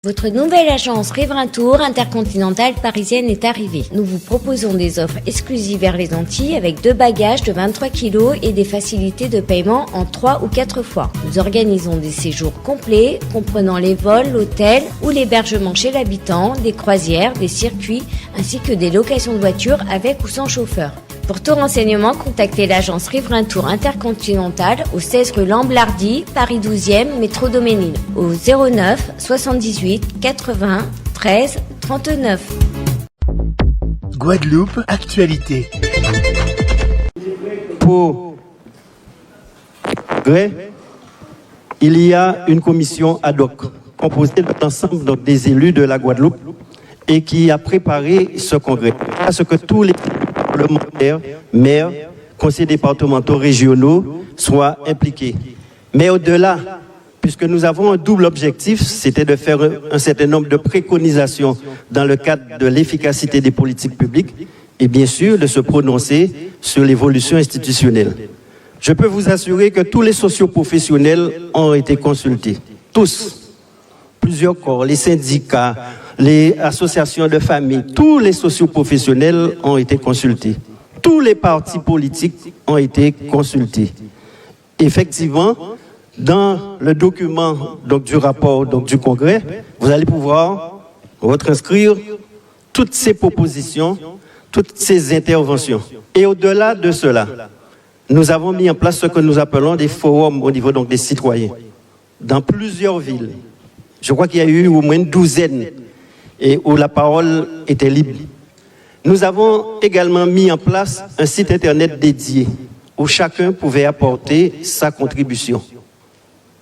Votre nouvelle agence Riverain Tour intercontinentale parisienne est arrivée. Nous vous proposons des offres exclusives vers les Antilles avec 2 bagages de 23 kg et des facilités de paiement en 3 ou 4 fois. Nous organisons des séjours complets comprenant les vols, l'hôtel ou l'hébergement chez l'habitant, des croisières, des circuits ainsi que des locations de voitures avec ou sans chauffeur. Pour tout renseignement, contactez l'agence Riverain Tour Intercontinentale au 16 rue Lamblardy, Paris 12e, métro Doménil, au 09 78 80 13 39. Guadeloupe, actualité. Pour il y a une commission ad hoc composée de l'ensemble des élus de la Guadeloupe et qui a préparé ce congrès. À ce que tous les parlementaires, maires, conseils départementaux, régionaux soient impliqués. Mais au-delà, puisque nous avons un double objectif, c'était de faire un certain nombre de préconisations dans le cadre de l'efficacité des politiques publiques et bien sûr de se prononcer sur l'évolution institutionnelle. Je peux vous assurer que tous les socioprofessionnels ont été consultés. Tous. Plusieurs corps, les syndicats, les associations de familles, tous les socioprofessionnels ont été consultés. Tous les partis politiques ont été consultés. Effectivement, dans le document du rapport du Congrès, vous allez pouvoir retranscrire toutes ces propositions, toutes ces interventions. Et au-delà de cela, nous avons mis en place ce que nous appelons des forums au niveau des citoyens, dans plusieurs villes. Je crois qu'il y a eu au moins une douzaine et où la parole était libre. Nous avons également mis en place un site internet dédié où chacun pouvait apporter sa contribution.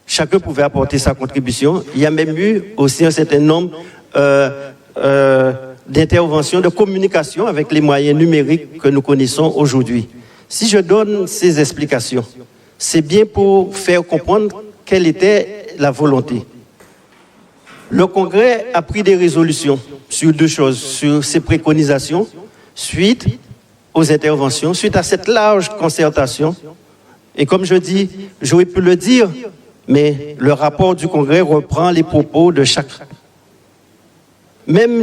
Chacun pouvait apporter sa contribution. Il y a même eu aussi un certain nombre d'interventions, de communication avec les moyens numériques que nous connaissons aujourd'hui. Si je donne ces explications, c'est bien pour faire comprendre quelle était la volonté. Le Congrès a pris des résolutions sur 2 choses, sur ses préconisations, suite aux interventions, suite à cette large concertation. Et comme je dis, j'aurais pu le dire, mais le rapport du Congrès reprend les propos de chacun. Même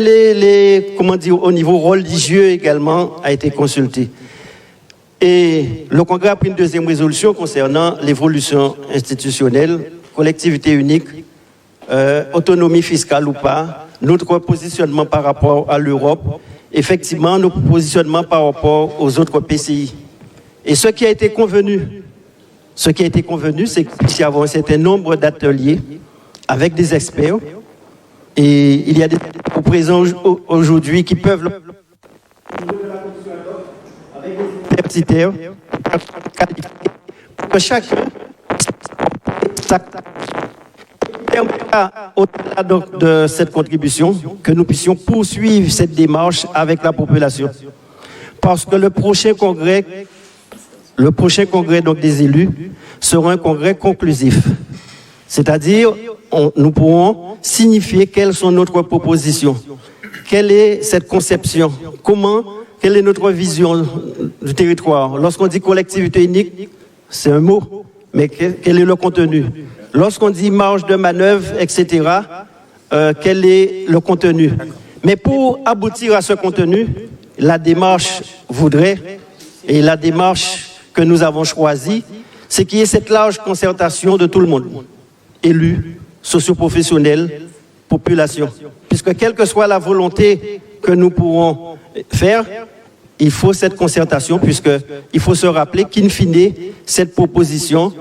au niveau religieux également a été consulté. Et le Congrès a pris une 2e résolution concernant l'évolution institutionnelle, collectivité unique, autonomie fiscale ou pas, notre positionnement par rapport à l'Europe, effectivement notre positionnement par rapport aux autres PCI. Et ce qui a été convenu, c'est qu'il y a un certain nombre d'ateliers avec des experts, et il y a des présents aujourd'hui qui peuvent avec des universitaires pour que chacun permettra, au-delà de cette contribution, que nous puissions poursuivre cette démarche avec la population. Parce que le prochain congrès des élus sera un congrès conclusif. C'est-à-dire, nous pourrons signifier quelles sont nos propositions, quelle est cette conception, quelle est notre vision du territoire. Lorsqu'on dit collectivité unique, c'est un mot, mais quel est le contenu? Lorsqu'on dit marge de manœuvre, etc., quel est le contenu? Mais pour aboutir à ce contenu, la démarche voudrait, et la démarche que nous avons choisie, c'est qu'il y ait cette large concertation de tout le monde, élus, socioprofessionnels, population. Puisque quelle que soit la volonté que nous pourrons faire, il faut cette concertation, puisqu'il faut se rappeler qu'in fine, cette proposition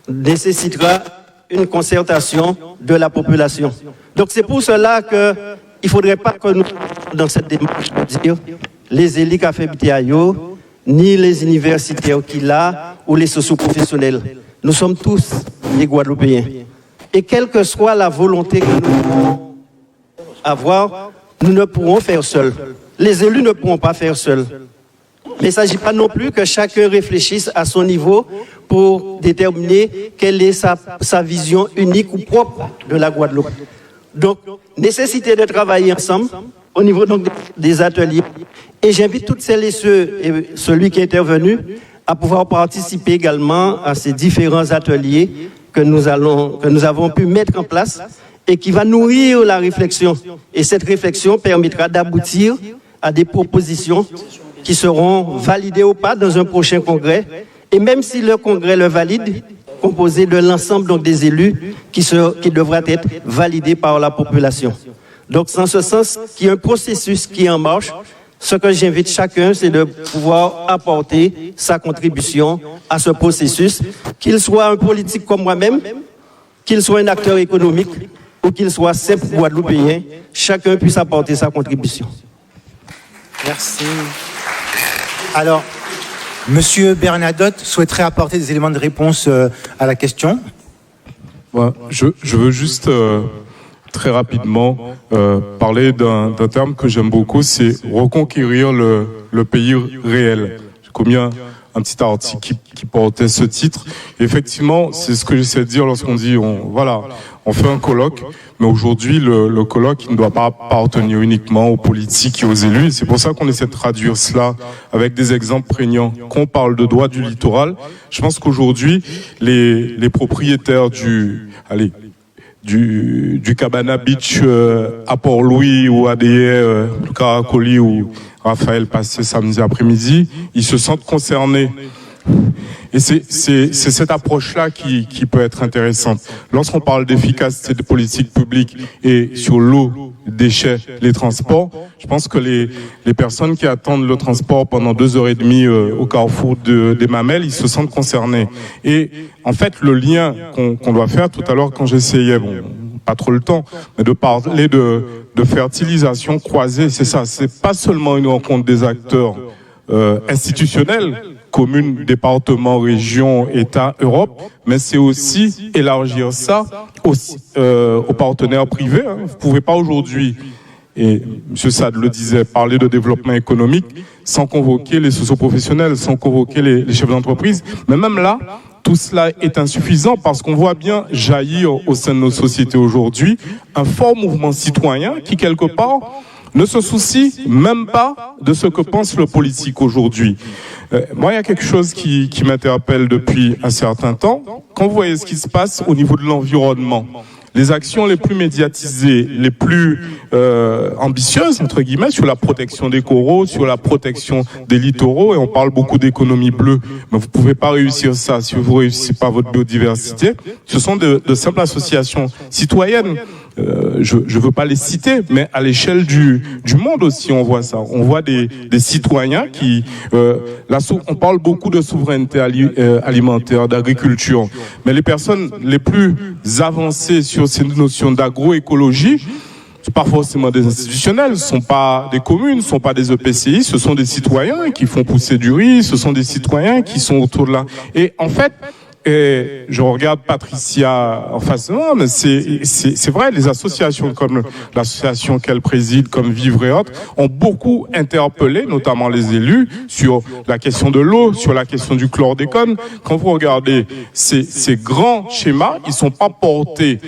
nécessitera une concertation de la population. Donc c'est pour cela qu'il ne faudrait pas que nous, dans cette démarche, de dire les élus qui ont fait Bitiayo, ni les universitaires qui là, ou les socioprofessionnels. Nous sommes tous des Guadeloupéens. Et quelle que soit la volonté que nous pouvons avoir, nous ne pourrons faire seuls. Les élus ne pourront pas faire seuls. Mais il ne s'agit pas non plus que chacun réfléchisse à son niveau pour déterminer quelle est sa vision unique ou propre de la Guadeloupe. Donc, nécessité de travailler ensemble au niveau des ateliers. Et j'invite toutes celles et celui qui est intervenu à pouvoir participer également à ces différents ateliers que nous avons pu mettre en place et qui va nourrir la réflexion. Et cette réflexion permettra d'aboutir à des propositions qui seront validées ou pas dans un prochain congrès. Et même si le congrès le valide, composé de l'ensemble donc des élus qui devra être validé par la population. Donc, c'est en ce sens qu'il y a un processus qui est en marche. Ce que j'invite chacun, c'est de pouvoir apporter sa contribution à ce processus, qu'il soit un politique comme moi-même, qu'il soit un acteur économique ou qu'il soit simple Guadeloupéen, chacun puisse apporter sa contribution. Merci. Alors, Monsieur Bernadotte souhaiterait apporter des éléments de réponse à la question. Ouais, je veux juste très rapidement parler d'un terme que j'aime beaucoup, c'est reconquérir le pays réel. J'ai commis un petit article qui portait ce titre. Et effectivement, c'est ce que j'essaie de dire lorsqu'on dit, on fait un colloque, mais aujourd'hui, le colloque il ne doit pas appartenir uniquement aux politiques et aux élus. C'est pour ça qu'on essaie de traduire cela avec des exemples prégnants. Quand on parle de droit du littoral, je pense qu'aujourd'hui, les propriétaires du Cabana Beach à Port-Louis ou à des Caracoli ou Raphaël passé samedi après-midi, ils se sentent concernés. Et c'est cette approche-là qui peut être intéressante. Lorsqu'on parle d'efficacité des politiques publiques et sur l'eau, les déchets, les transports, je pense que les personnes qui attendent le transport pendant 2h30 au carrefour des Mamelles, ils se sentent concernés. Et en fait, le lien qu'on doit faire tout à l'heure quand j'essayais, pas trop le temps, mais de parler de fertilisation croisée, c'est ça. C'est pas seulement une rencontre des acteurs institutionnels, communes, départements, régions, États, Europe, mais c'est aussi élargir ça aux partenaires privés. Vous pouvez pas aujourd'hui, et M. Sade le disait, parler de développement économique sans convoquer les socioprofessionnels, sans convoquer les chefs d'entreprise. Mais même là, tout cela est insuffisant parce qu'on voit bien jaillir au sein de nos sociétés aujourd'hui un fort mouvement citoyen qui, quelque part, ne se soucie même pas de ce que pense le politique aujourd'hui. Moi, il y a quelque chose qui m'interpelle depuis un certain temps. Quand vous voyez ce qui se passe au niveau de l'environnement, les actions les plus médiatisées, les plus ambitieuses, entre guillemets, sur la protection des coraux, sur la protection des littoraux, et on parle beaucoup d'économie bleue, mais vous pouvez pas réussir ça si vous réussissez pas votre biodiversité. Ce sont de simples associations citoyennes. Je veux pas les citer, mais à l'échelle du monde aussi, on voit ça. On voit des citoyens qui, on parle beaucoup de souveraineté alimentaire, d'agriculture, mais les personnes les plus avancées sur ces notions d'agroécologie, c'est pas forcément des institutionnels, ce sont pas des communes, ce sont pas des EPCI, ce sont des citoyens qui font pousser du riz, ce sont des citoyens qui sont autour de là. Et en fait, et je regarde Patricia en face de moi, mais c'est vrai, les associations comme l'association qu'elle préside, comme Vivre et autres, ont beaucoup interpellé, notamment les élus, sur la question de l'eau, sur la question du chlordécone. Quand vous regardez ces grands schémas, ils sont pas portés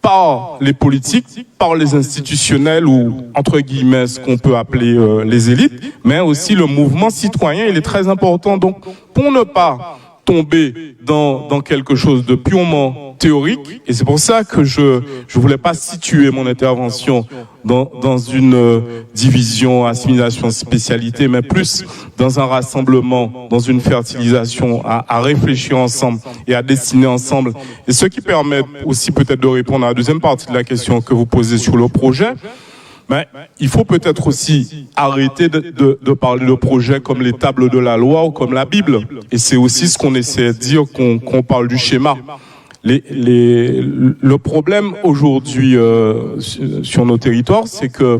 par les politiques, par les institutionnels ou, entre guillemets, ce qu'on peut appeler les élites, mais aussi le mouvement citoyen, il est très important. Donc, pour ne pas tomber dans quelque chose de purement théorique, et c'est pour ça que je voulais pas situer mon intervention dans une division, assimilation, spécialité, mais plus dans un rassemblement, dans une fertilisation, à réfléchir ensemble et à dessiner ensemble. Et ce qui permet aussi peut-être de répondre à la deuxième partie de la question que vous posez sur le projet. Mais il faut peut-être aussi arrêter de parler de projets comme les tables de la loi ou comme la Bible. Et c'est aussi ce qu'on essaie de dire qu'on parle du schéma. Le problème aujourd'hui sur nos territoires, c'est que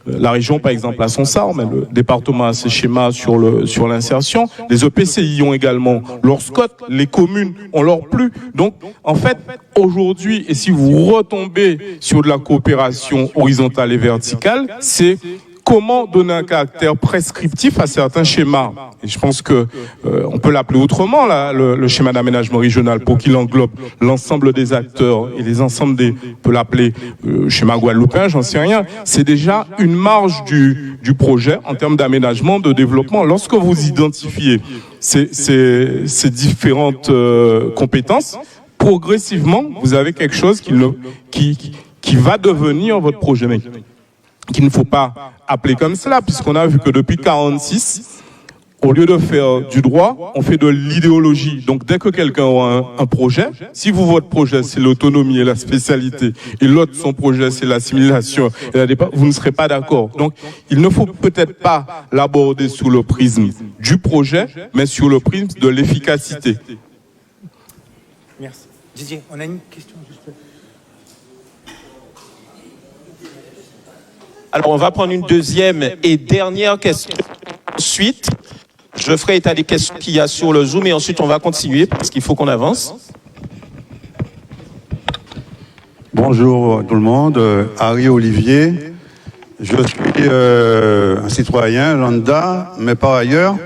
la région, par exemple, a son SAR, mais le département a ses schémas sur l'insertion. Les EPCI ont également leur SCOT, les communes ont leur PLU. Donc, en fait, aujourd'hui, et si vous retombez sur de la coopération horizontale et verticale, c'est comment donner un caractère prescriptif à certains schémas. Et je pense que on peut l'appeler autrement, là, le schéma d'aménagement régional, pour qu'il englobe l'ensemble des acteurs et les ensembles on peut l'appeler schéma guadeloupéen, j'en sais rien. C'est déjà une marge du projet en termes d'aménagement, de développement. Lorsque vous identifiez ces différentes compétences, progressivement, vous avez quelque chose qui va devenir votre projet, mais qu'il ne faut pas appeler comme cela, puisqu'on a vu que depuis 1946, au lieu de faire du droit, on fait de l'idéologie. Donc dès que quelqu'un a un projet, si vous, votre projet, c'est l'autonomie et la spécialité, et l'autre, son projet, c'est l'assimilation et la dépense, vous ne serez pas d'accord. Donc il ne faut peut-être pas l'aborder sous le prisme du projet, mais sur le prisme de l'efficacité. Merci. Didier, on a une question juste. Alors, on va prendre une deuxième et dernière question. Ensuite, je ferai état des questions qu'il y a sur le Zoom et ensuite on va continuer parce qu'il faut qu'on avance. Bonjour tout le monde, Harry Olivier. Je suis un citoyen lambda, mais par ailleurs,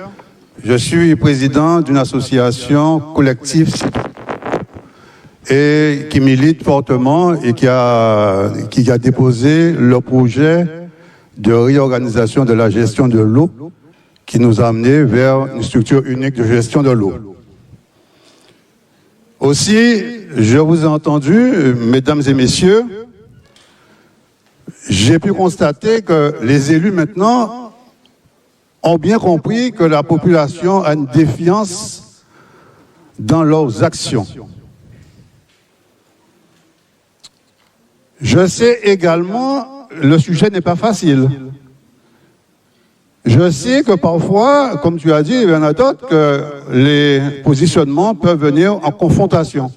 je suis président d'une association collective et qui milite fortement et qui a déposé le projet de réorganisation de la gestion de l'eau qui nous a amené vers une structure unique de gestion de l'eau. Aussi, je vous ai entendu, mesdames et messieurs, j'ai pu constater que les élus maintenant ont bien compris que la population a une défiance dans leurs actions. Je sais également, le sujet n'est pas facile. Je sais que parfois, comme tu as dit, Bernadotte, que les positionnements peuvent venir en confrontation.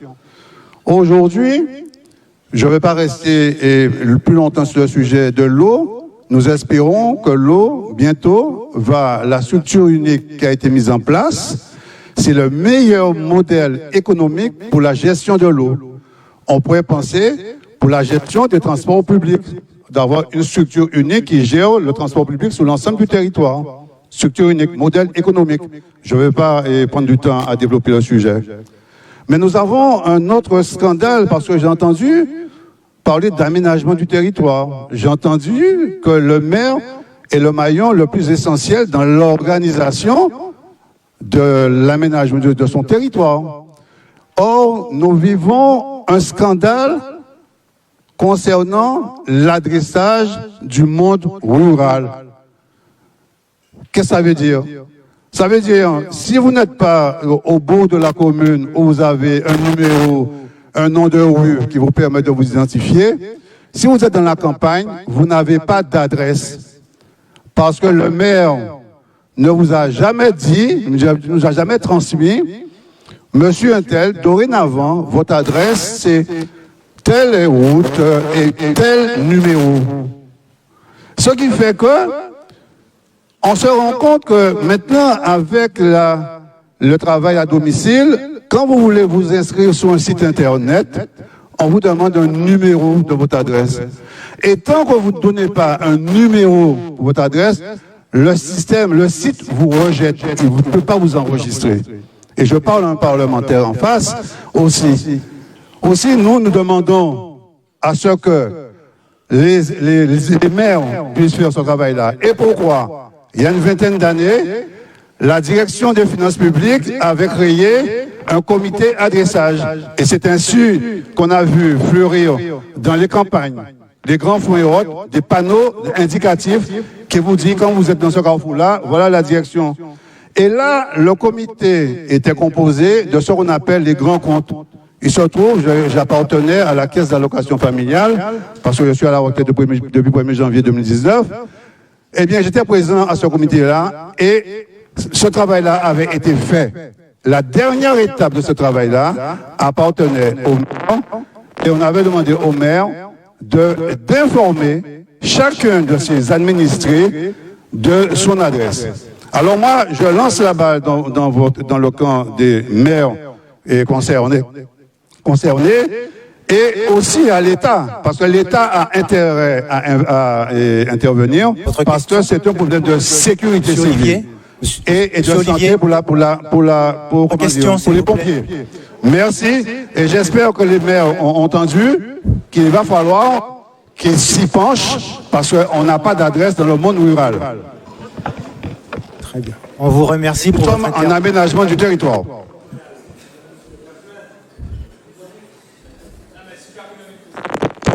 Aujourd'hui, je ne vais pas rester plus longtemps sur le sujet de l'eau. Nous espérons que l'eau, bientôt, la structure unique qui a été mise en place, c'est le meilleur modèle économique pour la gestion de l'eau. On pourrait penser pour la gestion des transports publics, d'avoir une structure unique qui gère le transport public sur l'ensemble du territoire. Structure unique, modèle économique. Je ne vais pas prendre du temps à développer le sujet. Mais nous avons un autre scandale parce que j'ai entendu parler d'aménagement du territoire. J'ai entendu que le maire est le maillon le plus essentiel dans l'organisation de l'aménagement de son territoire. Or, nous vivons un scandale concernant l'adressage du monde rural. Qu'est-ce que ça veut dire? Ça veut dire, si vous n'êtes pas au bout de la commune où vous avez un numéro, un nom de rue qui vous permet de vous identifier, si vous êtes dans la campagne, vous n'avez pas d'adresse. Parce que le maire ne vous a jamais dit, ne nous a jamais transmis, monsieur Untel, dorénavant, votre adresse, c'est telle route et tel numéro. Ce qui fait que on se rend compte que maintenant, avec le travail à domicile, quand vous voulez vous inscrire sur un site internet, on vous demande un numéro de votre adresse. Et tant que vous ne donnez pas un numéro pour votre adresse, le site vous rejette. Il ne peut pas vous enregistrer. Et je parle à un parlementaire en face aussi. Aussi, nous demandons à ce que les maires puissent faire ce travail-là. Et pourquoi? Il y a une vingtaine d'années, la direction des finances publiques avait créé un comité adressage. Et c'est ainsi qu'on a vu fleurir dans les campagnes, les grands fonds et autres, des panneaux indicatifs qui vous disent quand vous êtes dans ce carrefour-là, voilà la direction. Et là, le comité était composé de ce qu'on appelle les grands comptes. Il se trouve, j'appartenais à la caisse d'allocation familiale, parce que je suis à la retraite depuis le 1er janvier 2019. Eh bien, j'étais présent à ce comité-là, et ce travail-là avait été fait. La dernière étape de ce travail-là appartenait au maire, et on avait demandé au maire d'informer chacun de ses administrés de son adresse. Alors moi, je lance la balle dans le camp des maires et concernés, et aussi à l'État, parce que l'État a intérêt à intervenir, parce que c'est un problème de sécurité civile et de santé pour les pompiers. Merci, et j'espère que les maires ont entendu qu'il va falloir qu'ils s'y penchent, parce qu'on n'a pas d'adresse dans le monde rural. Très bien. On vous remercie pour votre aménagement du territoire.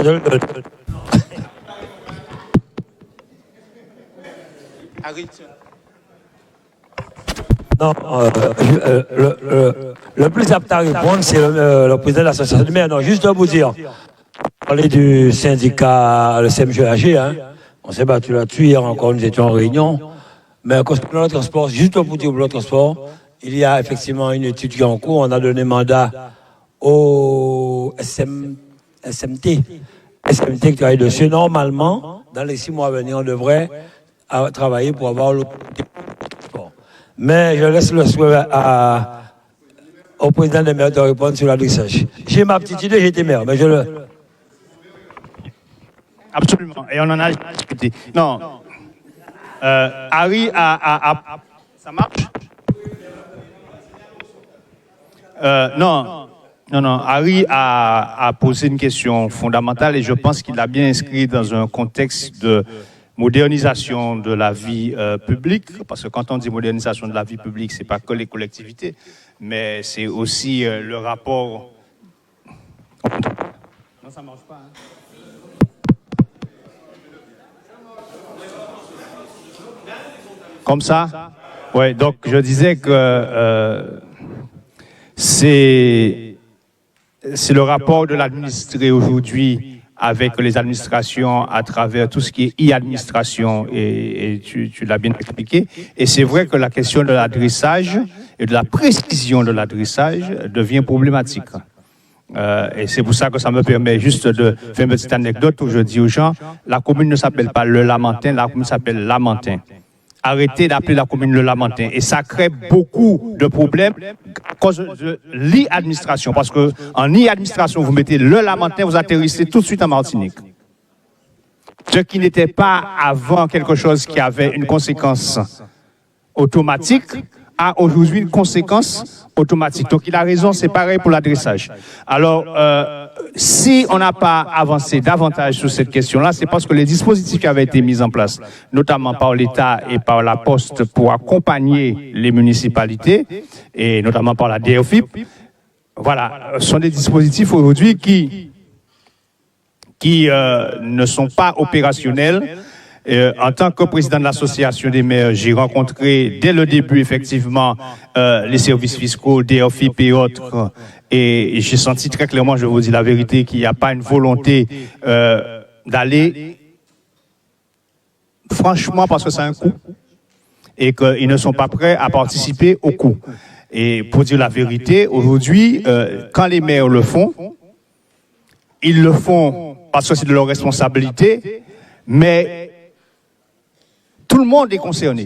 Non, le plus apte à répondre, c'est le président de l'association de maires. Non, juste pour vous dire, parler du syndicat, le CMGAG, hein, on s'est battu là-dessus, hier encore nous étions en réunion, mais concernant le transport, juste pour vous dire pour le transport, il y a effectivement une étude qui est en cours, on a donné mandat au SMT qui travaille dessus. Normalement, dans les 6 mois à venir, on devrait travailler pour avoir le transport. Mais je laisse le souhait au président des maires de répondre sur l'adressage. J'ai ma petite idée, j'étais maire, mais je le... Absolument, et on en a discuté. Non, Harry ça marche? Non, Harry a posé une question fondamentale et je pense qu'il l'a bien inscrit dans un contexte de modernisation de la vie publique, parce que quand on dit modernisation de la vie publique, c'est pas que les collectivités, mais c'est aussi le rapport... Non, ça marche pas, hein. Comme ça? Oui, donc je disais que c'est le rapport de l'administré aujourd'hui avec les administrations à travers tout ce qui est e-administration, et tu l'as bien expliqué. Et c'est vrai que la question de l'adressage et de la précision de l'adressage devient problématique. Et c'est pour ça que ça me permet juste de faire une petite anecdote où je dis aux gens, la commune ne s'appelle pas le Lamentin, la commune s'appelle Lamentin. Arrêtez d'appeler la commune le Lamentin. Et ça crée beaucoup de problèmes à cause de l'e-administration. Parce que en e-administration, vous mettez le Lamentin, vous atterrissez tout de suite en Martinique. Ce qui n'était pas avant quelque chose qui avait une conséquence automatique, a aujourd'hui une conséquence automatique. Donc il a raison, c'est pareil pour l'adressage. Alors, si on n'a pas avancé davantage sur cette question-là, c'est parce que les dispositifs qui avaient été mis en place, notamment par l'État et par la Poste pour accompagner les municipalités, et notamment par la DRFIP, voilà, sont des dispositifs aujourd'hui qui ne sont pas opérationnels. En tant que président de l'association des maires, j'ai rencontré dès le début effectivement les services fiscaux, DRFIP et autres, et j'ai senti très clairement, je vous dis la vérité, qu'il n'y a pas une volonté d'aller franchement parce que c'est un coût et qu'ils ne sont pas prêts à participer au coût. Et pour dire la vérité, aujourd'hui, quand les maires le font, ils le font parce que c'est de leur responsabilité, mais tout le monde est concerné.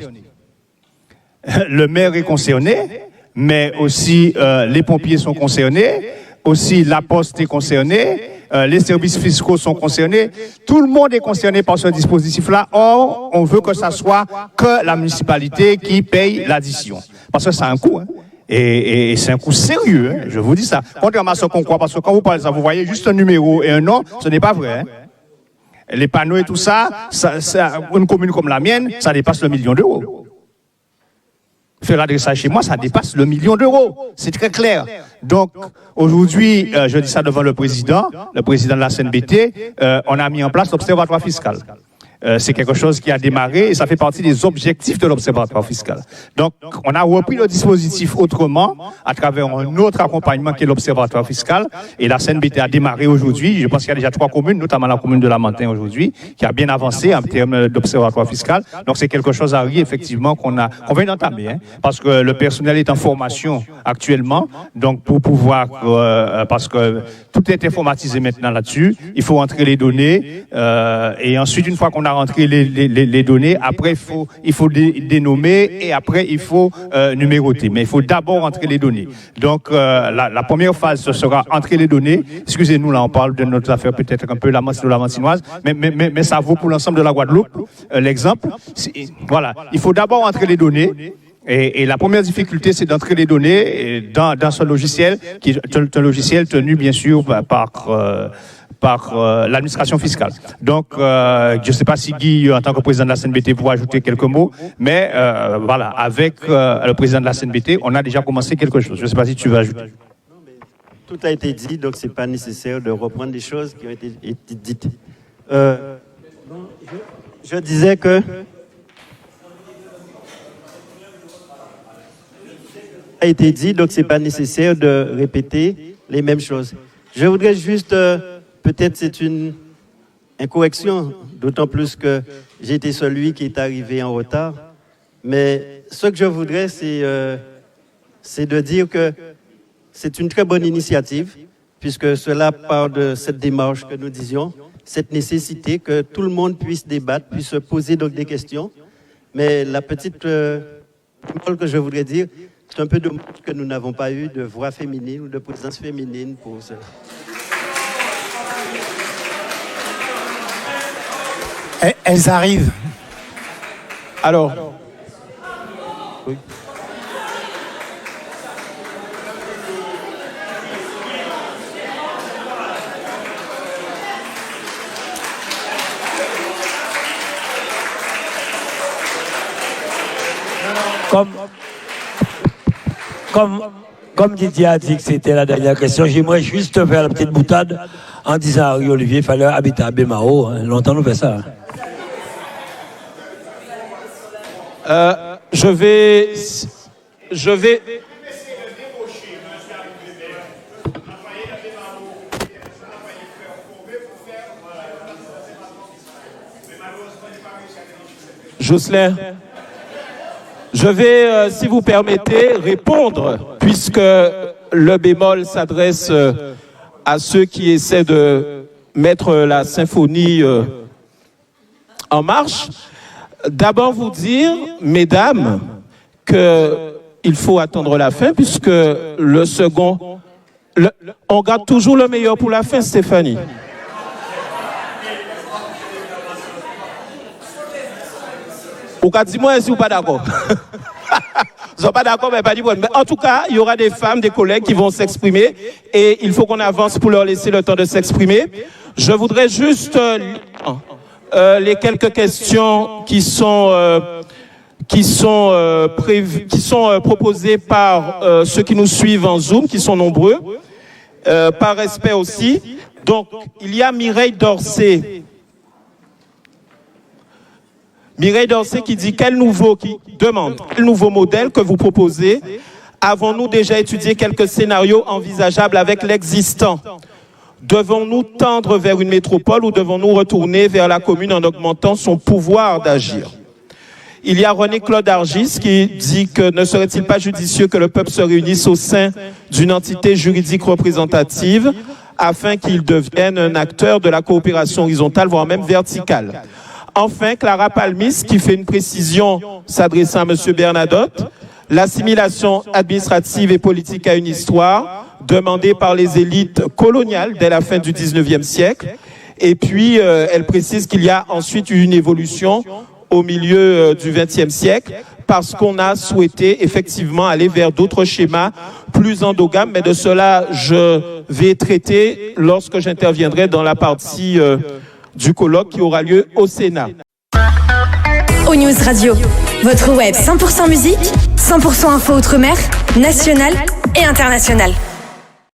Le maire est concerné, mais aussi les pompiers sont concernés, aussi la Poste est concernée, les services fiscaux sont concernés. Tout le monde est concerné par ce dispositif-là. Or, on veut que ça soit que la municipalité qui paye l'addition. Parce que c'est un coût, hein. Et c'est un coup sérieux, hein, je vous dis ça. Contrairement à ce qu'on croit, parce que quand vous parlez de ça, vous voyez juste un numéro et un nom, ce n'est pas vrai, hein. Les panneaux et tout ça, une commune comme la mienne, ça dépasse le 1 million d'euros. Faire l'adressage chez moi, ça dépasse le 1 million d'euros. C'est très clair. Donc, aujourd'hui, je dis ça devant le président de la CNBT, on a mis en place l'observatoire fiscal. C'est quelque chose qui a démarré et ça fait partie des objectifs de l'observatoire fiscal. Donc, on a repris le dispositif autrement à travers un autre accompagnement qui est l'observatoire fiscal. Et la CNBT a démarré aujourd'hui. Je pense qu'il y a déjà 3 communes, notamment la commune de Lamentin aujourd'hui, qui a bien avancé en termes d'observatoire fiscal. Donc, c'est quelque chose, Harry, effectivement, qu'on vient d'entamer, hein, parce que le personnel est en formation actuellement. Donc, pour pouvoir, parce que tout est informatisé maintenant là-dessus, il faut entrer les données et ensuite, une fois qu'on a rentré les données, après il faut dénommer et après il faut numéroter. Mais il faut d'abord entrer les données. Donc la première phase, ce sera entrer les données. Excusez-nous, là on parle de notre affaire peut-être un peu la Lamantinoise, mais ça vaut pour l'ensemble de la Guadeloupe. L'exemple, voilà, il faut d'abord entrer les données. Et la première difficulté, c'est d'entrer les données dans ce logiciel, qui est un logiciel tenu bien sûr par l'administration fiscale. Donc, je ne sais pas si Guy, en tant que président de la CNBT, pourra ajouter quelques mots, mais voilà, avec le président de la CNBT, on a déjà commencé quelque chose. Je ne sais pas si tu veux ajouter. Tout a été dit, donc c'est pas nécessaire de reprendre des choses qui ont été dites. Je disais que a été dit, donc c'est pas nécessaire de répéter les mêmes choses. Je voudrais juste, peut-être c'est une incorrection, d'autant plus que j'ai été celui qui est arrivé en retard. Mais ce que je voudrais, c'est de dire que c'est une très bonne initiative, puisque cela part de cette démarche que nous disions, cette nécessité que tout le monde puisse débattre, puisse se poser donc des questions. Mais la petite parole que je voudrais dire, c'est un peu dommage que nous n'avons pas eu de voix féminine ou de présence féminine pour cela. Elles arrivent. Alors. Oui. Comme Didier a dit que c'était la dernière question, j'aimerais juste faire la petite boutade en disant à Olivier, il fallait habiter à Bémao. Hein. Longtemps nous fait ça. Je vais. Jocelyn, je vais, si vous permettez, répondre, puisque le bémol s'adresse à ceux qui essaient de mettre la symphonie en marche. D'abord vous dire, mesdames, qu'il faut attendre la fin, puisque le second... on garde toujours le meilleur pour la fin, Stéphanie. Ou qu'à dis-moi si vous pas d'accord. Vous n'êtes pas d'accord, mais pas du bon. Mais en tout cas, il y aura des femmes, des collègues qui vont s'exprimer et il faut qu'on avance pour leur laisser le temps de s'exprimer. Je voudrais juste les quelques questions qui sont proposées par ceux qui nous suivent en Zoom, qui sont nombreux, par respect aussi. Donc, il y a Mireille Dorsey. Mireille Dorsey qui dit quel nouveau modèle que vous proposez? Avons-nous déjà étudié quelques scénarios envisageables avec l'existant? Devons-nous tendre vers une métropole ou devons-nous retourner vers la commune en augmentant son pouvoir d'agir? Il y a René-Claude Argis qui dit que ne serait-il pas judicieux que le peuple se réunisse au sein d'une entité juridique représentative afin qu'il devienne un acteur de la coopération horizontale, voire même verticale? Enfin, Clara Palmis qui fait une précision s'adressant à M. Bernadotte. L'assimilation administrative et politique a une histoire demandée par les élites coloniales dès la fin du 19e siècle. Et puis, elle précise qu'il y a ensuite eu une évolution au milieu du 20e siècle parce qu'on a souhaité effectivement aller vers d'autres schémas plus endogames. Mais de cela, je vais traiter lorsque j'interviendrai dans la partie du colloque qui aura lieu au Sénat. O-News Radio, votre web 100% musique, 100% info outre-mer, nationale et internationale.